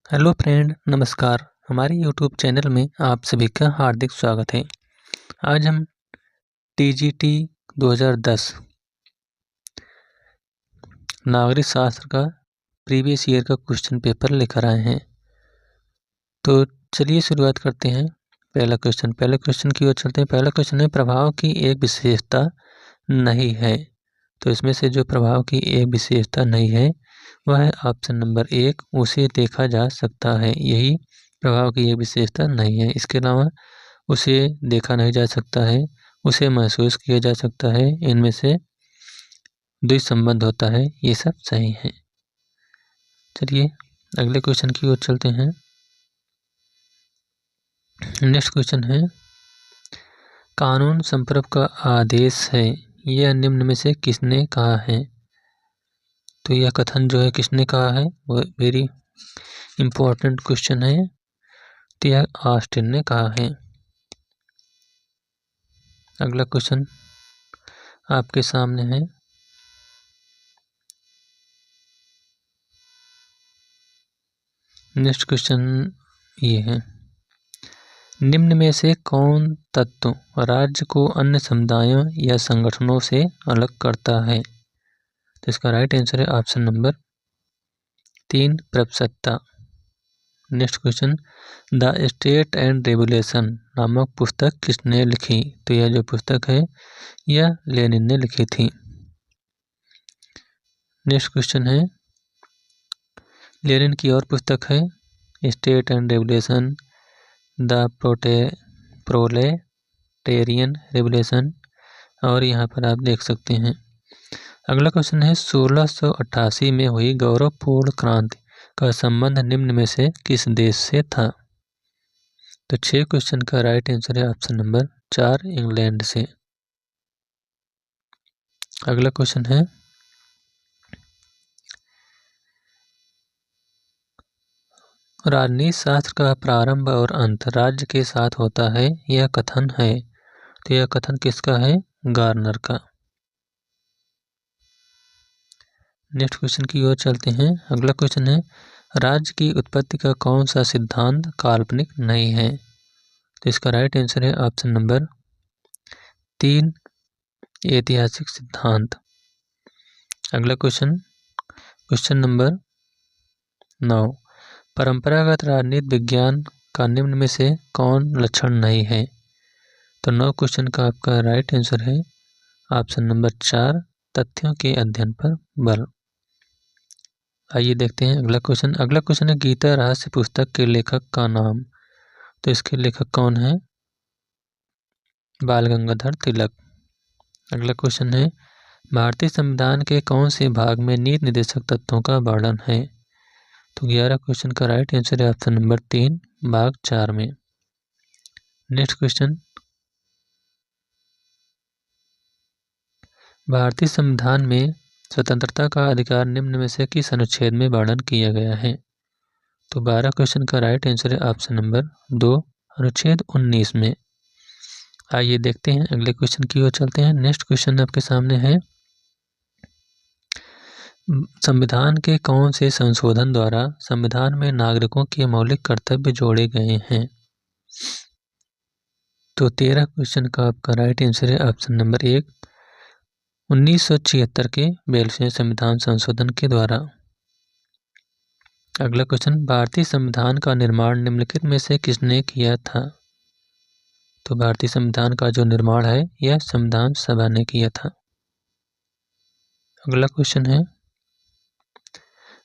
Hello friend, नमस्कार। हमारे YouTube channel में आप सभी का हार्दिक स्वागत है। आज हम टीजीटी 2010 नागरिक शास्त्र का प्रीवियस ईयर का क्वेश्चन पेपर लेकर आए हैं। तो चलिए शुरुआत करते हैं। पहले क्वेश्चन की ओर चलते हैं। पहला क्वेश्चन है, प्रभाव की एक विशेषता नहीं है। तो इसमें से जो प्रभाव की एक विशेषता नहीं है वह है ऑप्शन नंबर 1, उसे देखा जा सकता है। यही प्रभाव की एक विशेषता नहीं है। इसके अलावा उसे देखा नहीं जा सकता है, उसे महसूस किया जा सकता है, इनमें से द्विसंबंध होता है, ये सब सही है। चलिए अगले क्वेश्चन की ओर चलते हैं। नेक्स्ट क्वेश्चन है, कानून संप्रभु का आदेश है, यह निम्न में से किसने कहा है। तो यह कथन जो है किसने कहा है, वो वेरी इम्पोर्टेंट क्वेश्चन है। तो यह ऑस्टिन ने कहा है। अगला क्वेश्चन आपके सामने है। नेक्स्ट क्वेश्चन ये है, निम्न में से कौन तत्व राज्य को अन्य समुदायों या संगठनों से अलग करता है। तो इसका राइट आंसर है ऑप्शन नंबर 3, प्रभुसत्ता। Next question, the state and revolution नामक पुस्तक किसने लिखी। तो यह जो पुस्तक है यह लेनिन ने लिखी थी। नेक्स्ट क्वेश्चन है, लेनिन की और पुस्तक है state and revolution, the proletarian revolution, और यहाँ पर आप देख सकते हैं। अगला क्वेश्चन है, 1688 में हुई गौरवपूर्ण क्रांति का संबंध निम्न में से किस देश से था। तो 6 क्वेश्चन का राइट आंसर है ऑप्शन नंबर 4, इंग्लैंड से। अगला क्वेश्चन है, राजनीति शास्त्र का प्रारंभ और अंत राज्य के साथ होता है, यह कथन है। तो यह कथन किसका है, गार्नर का। नेक्स्ट क्वेश्चन की ओर चलते हैं। अगला क्वेश्चन है, राज्य की उत्पत्ति का कौन सा सिद्धांत काल्पनिक नहीं है। तो इसका राइट आंसर है ऑप्शन नंबर 3, ऐतिहासिक सिद्धांत। अगला क्वेश्चन नंबर 9, परंपरागत राजनीति विज्ञान का निम्न में से कौन लक्षण नहीं है। तो 9 क्वेश्चन का आपका राइट आंसर है ऑप्शन नंबर 4, तथ्यों के अध्ययन पर बल। आइए देखते हैं अगला क्वेश्चन है, गीता रहस्य पुस्तक के लेखक का नाम। तो इसके लेखक कौन है, बाल गंगाधर तिलक। अगला क्वेश्चन है, भारतीय संविधान के कौन से भाग में नीति निर्देशक तत्वों का वर्णन है। तो 11 क्वेश्चन का राइट आंसर है ऑप्शन नंबर 3, भाग 4 में। नेक्स्ट क्वेश्चन, भारतीय संविधान में स्वतंत्रता का अधिकार निम्न में से किस अनुच्छेद में वर्णन किया गया है। तो 12 क्वेश्चन का राइट आंसर है ऑप्शन नंबर 2, अनुच्छेद 19 में। आइए देखते हैं अगले क्वेश्चन की ओर चलते हैं। नेक्स्ट क्वेश्चन आपके सामने है, संविधान के कौन से संशोधन द्वारा संविधान में नागरिकों के मौलिक कर्तव्य जोड़े गए हैं। तो 13 क्वेश्चन का आपका राइट आंसर है ऑप्शन नंबर 1, 1976 के 42वें संविधान संशोधन के द्वारा। अगला क्वेश्चन, भारतीय संविधान का निर्माण निम्नलिखित में से किसने किया था। तो भारतीय संविधान का जो निर्माण है यह संविधान सभा ने किया था। अगला क्वेश्चन है,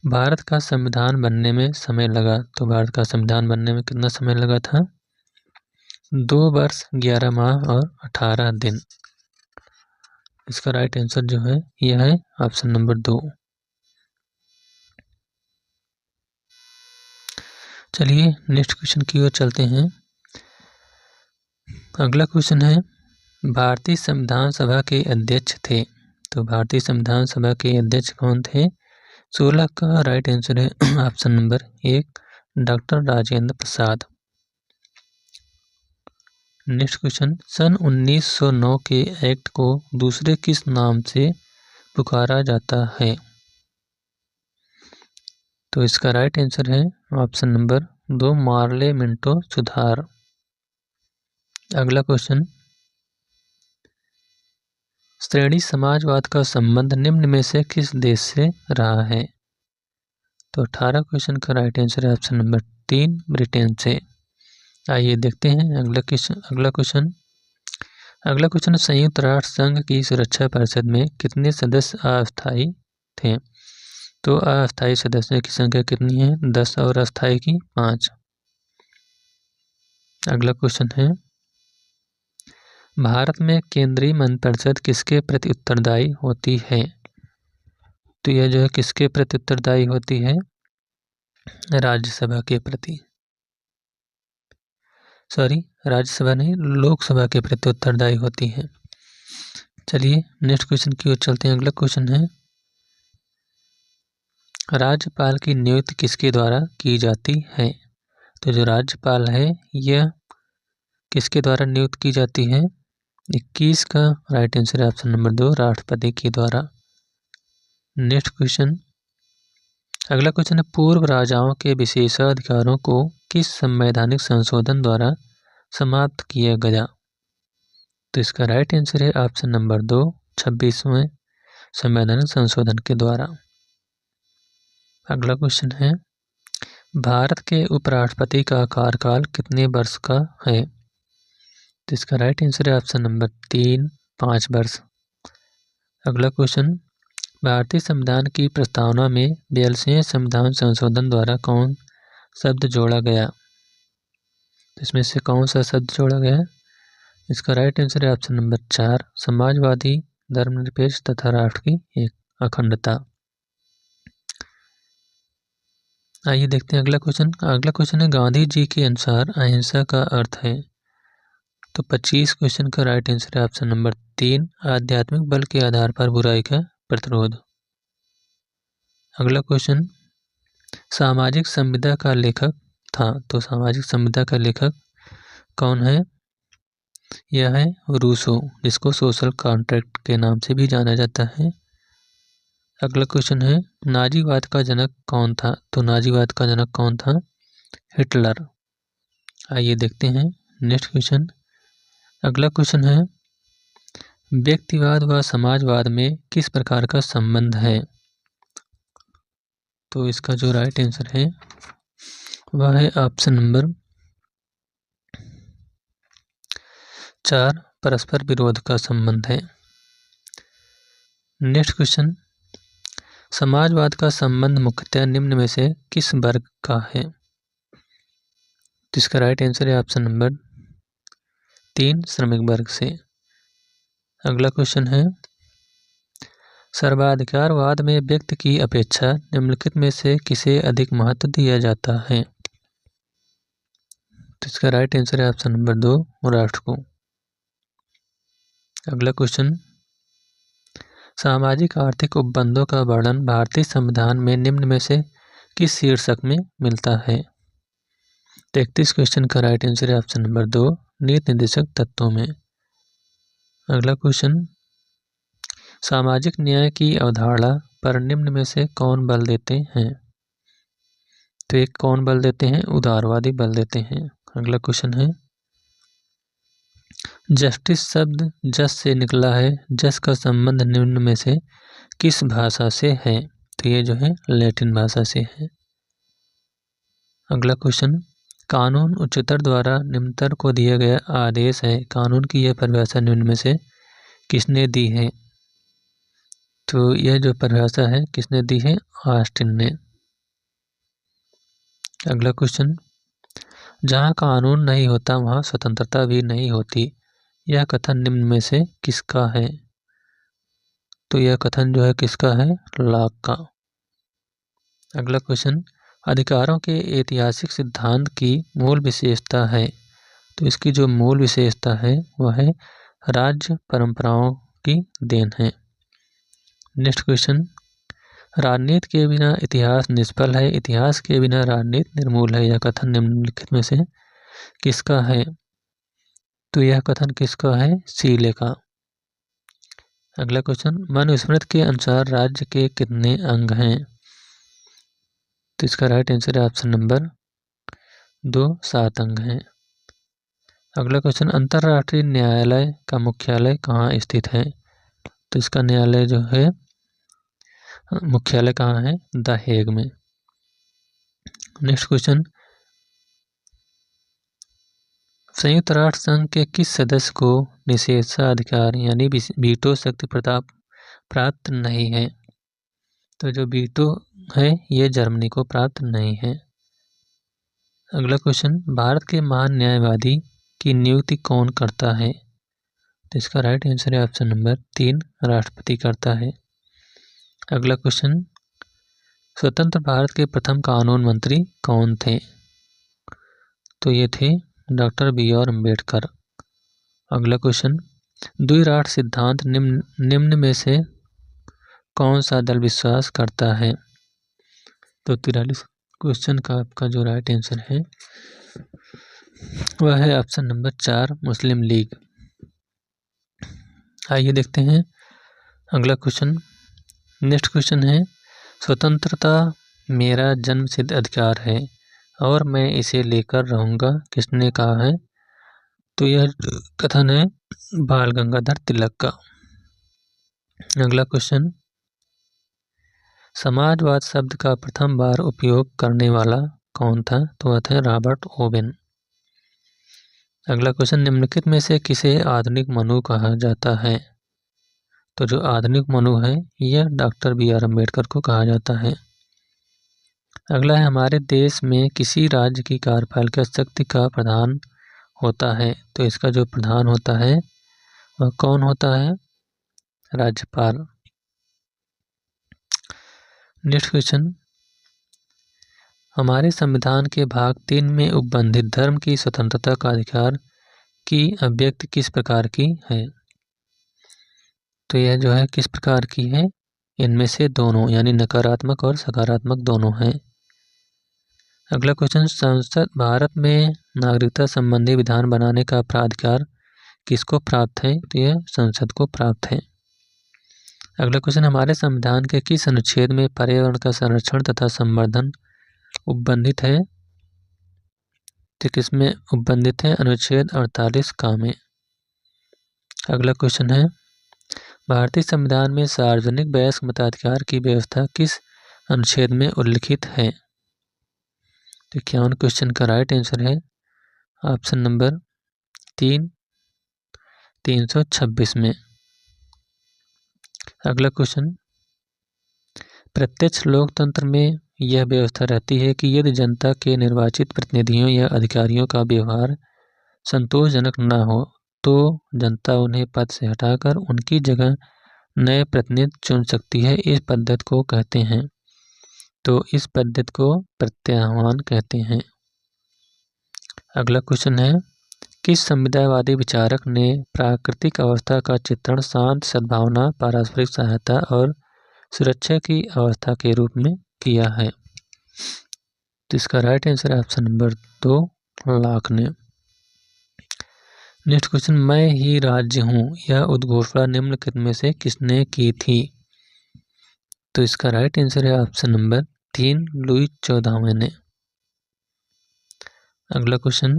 भारत का संविधान बनने में समय लगा। तो भारत का संविधान बनने में कितना समय लगा था, 2 वर्ष 11 माह और 18 दिन। इसका राइट आंसर जो है यह है ऑप्शन नंबर 2। चलिए नेक्स्ट क्वेश्चन की ओर चलते हैं। अगला क्वेश्चन है, भारतीय संविधान सभा के अध्यक्ष थे। तो भारतीय संविधान सभा के अध्यक्ष कौन थे। 16 का राइट आंसर है option number 1, doctor Rajendra Prasad. Next question, सन 1909 के एक्ट को दूसरे किस नाम से पुकारा जाता है। तो इसका राइट आंसर है ऑप्शन नंबर 2, मार्ले मिंटो सुधार। अगला क्वेश्चन, श्रेणी समाजवाद का संबंध निम्न में से किस देश से रहा है? तो 18 क्वेश्चन का राइट आंसर है ऑप्शन नंबर 3, ब्रिटेन से। आइए देखते हैं अगला क्वेश्चन। अगला क्वेश्चन, संयुक्त राष्ट्र संघ की सुरक्षा परिषद में कितने सदस्य अस्थायी थे? तो अस्थायी सदस्यों की संख्या कितनी है? 10 और अस्थायी की 5। अगला क्वेश्चन है, भारत में केंद्रीय मंत्रिपरिषद किसके प्रति उत्तरदायी होती है? तो यह जो है किसके प्रति उत्तरदायी होती है? राज्यसभा के प्रति, सॉरी राज्यसभा नहीं, लोकसभा के प्रति उत्तरदायी होती है। चलिए नेक्स्ट क्वेश्चन की ओर चलते हैं। अगला क्वेश्चन है, राज्यपाल की नियुक्ति किसके द्वारा की जाती है? तो जो राज्यपाल है यह किसके द्वारा नियुक्त की जाती है? 21 का राइट आंसर है ऑप्शन नंबर 2, राष्ट्रपति के द्वारा। नेक्स्ट क्वेश्चन, अगला क्वेश्चन है, पूर्व राजाओं के विशेषाधिकारों को किस संवैधानिक संशोधन द्वारा समाप्त किया गया? तो इसका राइट आंसर है ऑप्शन नंबर 2, 26वें संवैधानिक संशोधन के द्वारा। अगला क्वेश्चन है, भारत के उपराष्ट्रपति का कार्यकाल कितने वर्ष का है? तो इसका राइट आंसर है ऑप्शन नंबर 3, 5 वर्ष। अगला क्वेश्चन, भारतीय संविधान की प्रस्तावना में 42वें संविधान संशोधन द्वारा कौन शब्द जोड़ा गया? इसमें से कौन सा शब्द जोड़ा गया? इसका राइट आंसर है ऑप्शन नंबर 4, समाजवादी, धर्मनिरपेक्ष तथा राष्ट्र की एक अखंडता। आइए देखते हैं अगला क्वेश्चन। अगला क्वेश्चन है, गांधी जी के अनुसार अहिंसा का अर्थ है? तो 25 क्वेश्चन का राइट आंसर है ऑप्शन नंबर 3, आध्यात्मिक बल के आधार पर बुराई का प्रतिरोध। अगला क्वेश्चन, सामाजिक संविदा का लेखक था? तो सामाजिक संविदा का लेखक कौन है? यह है रूसो, जिसको सोशल कॉन्ट्रैक्ट के नाम से भी जाना जाता है। अगला क्वेश्चन है, नाजीवाद का जनक कौन था? तो नाजीवाद का जनक कौन था? हिटलर। आइए देखते हैं नेक्स्ट क्वेश्चन। अगला क्वेश्चन है, व्यक्तिवाद व समाजवाद में किस प्रकार का संबंध है? तो इसका जो राइट आंसर है वह है ऑप्शन नंबर 4, परस्पर विरोध का संबंध है। नेक्स्ट क्वेश्चन, समाजवाद का संबंध मुख्यतः निम्न में से किस वर्ग का है? जिसका राइट आंसर है ऑप्शन नंबर 3, श्रमिक वर्ग से। अगला क्वेश्चन है, सर्वाधिकारवाद में व्यक्ति की अपेक्षा निम्नलिखित में से किसे अधिक महत्व दिया जाता है? तो इसका राइट आंसर है ऑप्शन नंबर 2, राष्ट्र को। अगला क्वेश्चन, सामाजिक आर्थिक उपबंधों का वर्णन भारतीय संविधान में निम्न में से किस शीर्षक में मिलता है? 31 क्वेश्चन का राइट आंसर है ऑप्शन नंबर 2, नीति निर्देशक तत्वों में। अगला क्वेश्चन, सामाजिक न्याय की अवधारणा पर निम्न में से कौन बल देते हैं? तो एक कौन बल देते हैं? उदारवादी बल देते हैं। अगला क्वेश्चन है, जस्टिस शब्द जस से निकला है, जस का संबंध निम्न में से किस भाषा से है? तो ये जो है लैटिन भाषा से है। अगला क्वेश्चन, कानून उच्चतर द्वारा निम्नतर को दिया गया आदेश है, कानून की यह परिभाषा निम्न में से किसने दी है? तो यह जो परिभाषा है किसने दी है? ऑस्टिन ने। अगला क्वेश्चन, जहाँ कानून नहीं होता वहाँ स्वतंत्रता भी नहीं होती, यह कथन निम्न में से किसका है? तो यह कथन जो है किसका है? लॉक का। अगला क्वेश्चन, अधिकारों के ऐतिहासिक सिद्धांत की मूल विशेषता है? तो इसकी जो मूल विशेषता है वह है राज्य परंपराओं की देन है। नेक्स्ट क्वेश्चन, राजनीति के बिना इतिहास निष्फल है, इतिहास के बिना राजनीति निर्मूल है, यह कथन निम्नलिखित में से किसका है? तो यह कथन किसका है? सीले का। अगला क्वेश्चन, मनुस्मृति के अनुसार राज्य के कितने अंग हैं? तो इसका राइट आंसर है ऑप्शन नंबर 2 7 अंग हैं। अगला क्वेश्चन, अंतर्राष्ट्रीय न्यायालय का मुख्यालय कहाँ स्थित है? तो इसका न्यायालय जो है मुख्यालय कहाँ है? द हेग में। नेक्स्ट क्वेश्चन, संयुक्त राष्ट्र संघ के किस सदस्य को निषेधाधिकार यानी वीटो शक्ति प्रताप प्राप्त नहीं है? तो जो वीटो है ये जर्मनी को प्राप्त नहीं है। अगला क्वेश्चन, भारत के महान न्यायवादी की नियुक्ति कौन करता है? तो इसका राइट आंसर है ऑप्शन नंबर 3 राष्ट्रपति करता है। अगला क्वेश्चन, स्वतंत्र भारत के प्रथम कानून मंत्री कौन थे? तो ये थे डॉक्टर BR अम्बेडकर। अगला क्वेश्चन, द्विराष्ट्र सिद्धांत निम्न में से कौन सा दल विश्वास करता है? तो 43 क्वेश्चन का आपका जो राइट आंसर है वह है ऑप्शन नंबर 4 मुस्लिम लीग। आइए देखते हैं अगला क्वेश्चन। नेक्स्ट क्वेश्चन है, स्वतंत्रता मेरा जन्मसिद्ध अधिकार है और मैं इसे लेकर रहूँगा, किसने कहा है? तो यह कथन है बाल गंगाधर तिलक का। अगला क्वेश्चन, समाजवाद शब्द का प्रथम बार उपयोग करने वाला कौन था? तो वह थे रॉबर्ट ओवेन। अगला क्वेश्चन, निम्नलिखित में से किसे आधुनिक मनु कहा जाता है? तो जो आधुनिक मनु है यह डॉक्टर BR अम्बेडकर को कहा जाता है। अगला है, हमारे देश में किसी राज्य की कार्यपालिका शक्ति का प्रधान होता है? तो इसका जो प्रधान होता है वह कौन होता है? राज्यपाल। नेक्स्ट क्वेश्चन, हमारे संविधान के भाग 3 में उपबंधित धर्म की स्वतंत्रता का अधिकार की अभिव्यक्ति किस प्रकार की है? तो यह जो है किस प्रकार की है? इनमें से दोनों यानी नकारात्मक और सकारात्मक दोनों हैं। अगला क्वेश्चन, संसद भारत में नागरिकता संबंधी विधान बनाने का प्राधिकार किसको प्राप्त है? तो यह संसद को प्राप्त है। अगला क्वेश्चन, हमारे संविधान के किस अनुच्छेद में पर्यावरण का संरक्षण तथा संवर्धन उपबंधित है? तो किसमें उपबंधित है? अनुच्छेद 48 का में। अगला क्वेश्चन है, भारतीय संविधान में सार्वजनिक वयस्क मताधिकार की व्यवस्था किस अनुच्छेद में उल्लिखित है? तो 51 क्वेश्चन का राइट आंसर है ऑप्शन नंबर 3 326 में। अगला क्वेश्चन, प्रत्यक्ष लोकतंत्र में यह व्यवस्था रहती है कि यदि जनता के निर्वाचित प्रतिनिधियों या अधिकारियों का व्यवहार संतोषजनक न हो तो जनता उन्हें पद से हटाकर उनकी जगह नए प्रतिनिधि चुन सकती है। इस पद्धति को कहते हैं, तो इस पद्धति को प्रत्याह्वान कहते हैं। अगला क्वेश्चन है, किस संविदायवादी विचारक ने प्राकृतिक अवस्था का चित्रण शांत सद्भावना पारस्परिक सहायता और सुरक्षा की अवस्था के रूप में किया है? तो इसका राइट आंसर है ऑप्शन नंबर 2 लाख ने। नेक्स्ट क्वेश्चन, मैं ही राज्य हूँ यह उद्घोषणा निम्नलिखित में से किसने की थी? तो इसका राइट आंसर है ऑप्शन नंबर 3 लुई 14वें ने। अगला क्वेश्चन,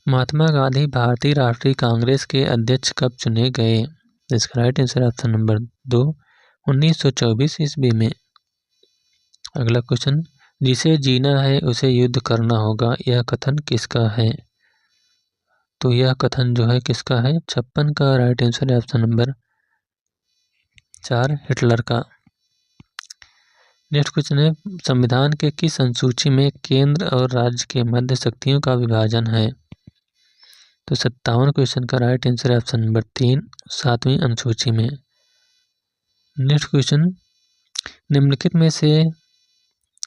महात्मा गांधी भारतीय राष्ट्रीय कांग्रेस के अध्यक्ष कब चुने गए? तो इसका राइट आंसर है ऑप्शन नंबर 2 1924 ईस्वी में। अगला क्वेश्चन, जिसे जीना है उसे युद्ध करना होगा यह कथन किसका है? तो यह कथन जो है किसका है? 56 का राइट आंसर है ऑप्शन नंबर 4 हिटलर का। नेक्स्ट क्वेश्चन है, संविधान के किस अनुसूची में केंद्र और राज्य के मध्य शक्तियों का विभाजन है? तो 57 क्वेश्चन का राइट आंसर है ऑप्शन नंबर 3 7वीं अनुसूची में। नेक्स्ट क्वेश्चन, निम्नलिखित में से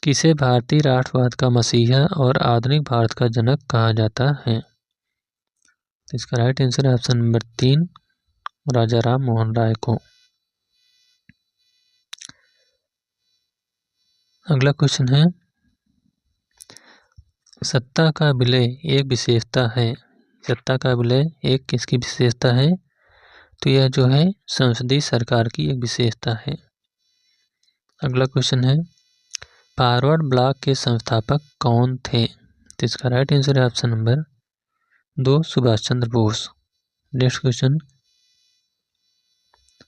किसे भारतीय राष्ट्रवाद का मसीहा और आधुनिक भारत का जनक कहा जाता है? तो इसका राइट आंसर है ऑप्शन नंबर 3 राजा राम मोहन राय को। अगला क्वेश्चन है, सत्ता का विलय एक विशेषता है। सत्ता का विलय एक किसकी विशेषता है? तो यह जो है संसदीय सरकार की एक विशेषता है। अगला क्वेश्चन है, फॉरवर्ड ब्लॉक के संस्थापक कौन थे? तो इसका राइट आंसर है option number 2 Subhash Chandra Bose. Next question,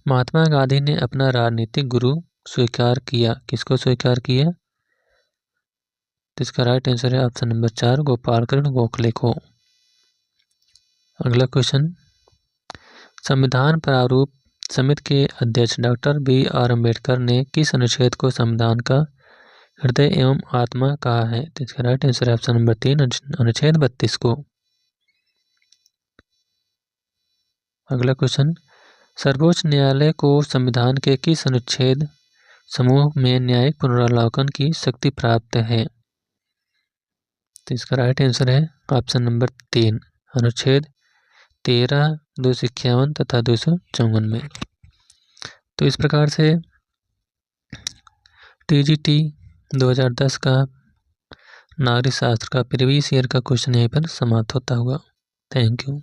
Mahatma Gandhi ने अपना राजनीतिक गुरु स्वीकार किया, किसको स्वीकार किया? तो इसका राइट आंसर है ऑप्शन नंबर 4 गोपाल कृष्ण गोखले को। अगला क्वेश्चन, संविधान प्रारूप समिति के अध्यक्ष डॉक्टर B.R. अम्बेडकर ने किस अनुच्छेद को संविधान का हृदय एवं आत्मा कहा है? तो इसका राइट आंसर है ऑप्शन नंबर 3 अनुच्छेद 32 को। अगला क्वेश्चन, सर्वोच्च न्यायालय को संविधान के किस अनुच्छेद समूह में न्यायिक पुनरावलोकन की शक्ति प्राप्त है? तो इसका राइट आंसर है ऑप्शन नंबर 3 अनुच्छेद 13, 251 तथा 254 में। तो इस प्रकार से TGT 2010 का नागरिक शास्त्र का प्रीवियस ईयर का क्वेश्चन यहीं पर समाप्त होता हुआ। Thank you.